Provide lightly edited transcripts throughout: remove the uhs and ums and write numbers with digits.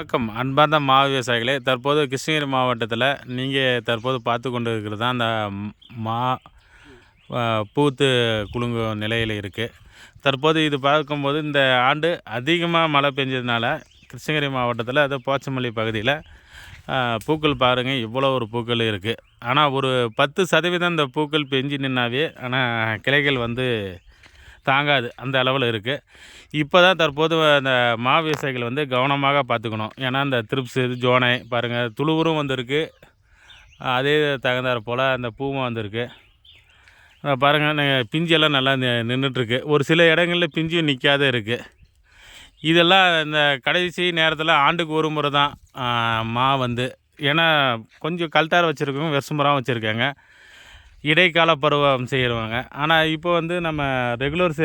வணக்கம் அன்பார்ந்த மா விவசாயிகளே. தற்போது கிருஷ்ணகிரி மாவட்டத்தில் நீங்கள் தற்போது பார்த்து கொண்டு இருக்கிறது தான் அந்த மா பூத்து குலுங்கும் நிலையில் இருக்குது. தற்போது இது பார்க்கும்போது இந்த ஆண்டு அதிகமாக மழை பெஞ்சதுனால கிருஷ்ணகிரி மாவட்டத்தில் அது போச்சமல்லி பகுதியில் பூக்கள் பாருங்கள், இவ்வளோ ஒரு பூக்கள் இருக்குது. ஆனால் ஒரு 10% இந்த பூக்கள் பெஞ்சு நின்னாவே ஆனால் கிளைகள் தாங்காது, அந்த அளவில் இருக்குது. இப்போ தான் தற்போது அந்த மா விவசாயிகள் கவனமாக பார்த்துக்கணும். ஏன்னா இந்த த்ரிப்ஸு, ஜோனை பாருங்கள், துளுவரும் வந்திருக்கு. அதே தகுந்தாற் போல் அந்த பூவும் வந்திருக்கு. பாருங்கள், பிஞ்செல்லாம் நல்லா நின்றுட்டுருக்கு. ஒரு சில இடங்களில் பிஞ்சும் நிற்காத இருக்குது. இதெல்லாம் இந்த கடைசி நேரத்தில் ஆண்டுக்கு ஒரு முறை தான் மா ஏன்னா கொஞ்சம் கல்தார வச்சுருக்கவங்க வருஷமுறாவும் வச்சுருக்காங்க, இடைக்கால பருவம் செய்கிறவங்க. ஆனால் இப்போ நம்ம ரெகுலர்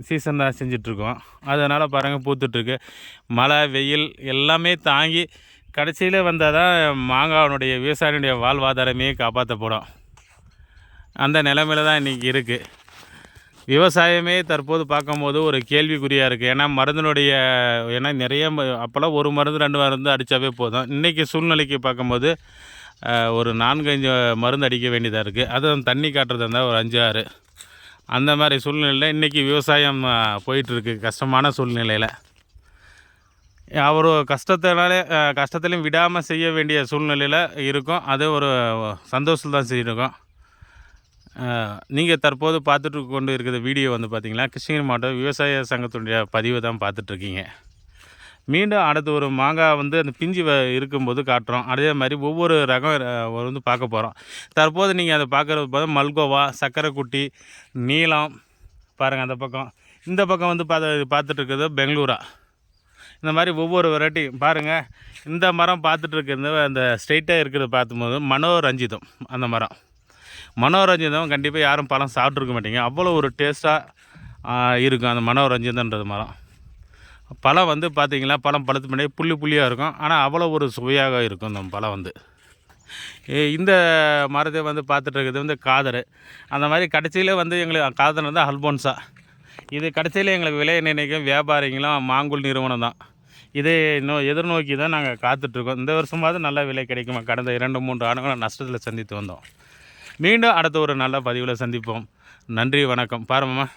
சீசன் தான் செஞ்சிட்ருக்கோம். அதனால் பாருங்கள் பூத்துட்ருக்கு. மழை, வெயில் எல்லாமே தாங்கி கடைசியில் வந்தால் தான் மாங்காவனுடைய விவசாயினுடைய வாழ்வாதாரமே காப்பாற்றப்படும். அந்த நிலைமையில தான் இன்றைக்கி இருக்குது. விவசாயமே தற்போது பார்க்கும்போது ஒரு கேள்விக்குறியாக இருக்குது. ஏன்னா நிறைய அப்போல்லாம் ஒரு மருந்து 2 மருந்து அடித்தாவே போதும். இன்றைக்கி சூழ்நிலைக்கு பார்க்கும்போது ஒரு 4-5 மருந்து அடிக்க வேண்டியதாக இருக்குது. அதுவும் தண்ணி காட்டுறதா இருந்தால் ஒரு 5-6. அந்த மாதிரி சூழ்நிலையில் இன்றைக்கி விவசாயம் போயிட்டுருக்கு, கஷ்டமான சூழ்நிலையில். அவர் கஷ்டத்துலையும் விடாமல் செய்ய வேண்டிய சூழ்நிலையில் இருக்கும். அது ஒரு சந்தோஷத்தில் தான் செய்யிருக்கோம். நீங்கள் தற்போது பார்த்துட்டு கொண்டு இருக்கிற வீடியோ பார்த்தீங்கன்னா, கிருஷ்ணகிரி மாவட்ட விவசாய சங்கத்தினுடைய பதிவை தான் பார்த்துட்ருக்கீங்க. மீண்டும் அடுத்து ஒரு மாங்காய் அந்த பிஞ்சு இருக்கும்போது காட்டுறோம். அதே மாதிரி ஒவ்வொரு ரகம் பார்க்க போகிறோம். தற்போது நீங்கள் அதை பார்க்குறது போது மல்கோவா, சக்கரைக்குட்டி, நீலம் பாருங்கள். அந்த பக்கம், இந்த பக்கம் பார்த்துட்ருக்கிறது பெங்களூரா. இந்த மாதிரி ஒவ்வொரு வெரைட்டி பாருங்கள். இந்த மரம் பார்த்துட்ருக்கிறது அந்த ஸ்ட்ரெயிட்டாக இருக்கிறத பார்க்கும்போது மனோரஞ்சிதம். அந்த மனோரஞ்சிதம் கண்டிப்பாக யாரும் பழம் சாப்பிட்ருக்க மாட்டீங்க, அவ்வளோ ஒரு டேஸ்ட்டாக இருக்கும் அந்த மனோரஞ்சிதன்றது மரம். பழம் பார்த்தீங்களா, பழம் பழுத்து முன்னாடி புள்ளியாக இருக்கும். ஆனால் அவ்வளோ ஒரு சுவையாக இருக்கும் அந்த பழம். இந்த மரத்தை பார்த்துட்டு இருக்கிறது காதர். அந்த மாதிரி கடைசியில் எங்களுக்கு காதர் அல்போன்சா. இது கடைசியில் எங்களுக்கு விலை நிர்ணயிக்கும் வியாபாரிகளும் மாங்குள் நிறுவனம் தான். இதை எதிர்நோக்கி தான் நாங்கள் காத்துட்ருக்கோம். இந்த வருஷமாவது நல்ல விலை கிடைக்குமா? கடந்த 2-3 ஆண்டுகளும் நஷ்டத்தில் சந்தித்து வந்தோம். மீண்டும் அடுத்த ஒரு நல்ல பதிவில் சந்திப்போம். நன்றி, வணக்கம். பாருங்கம்மா.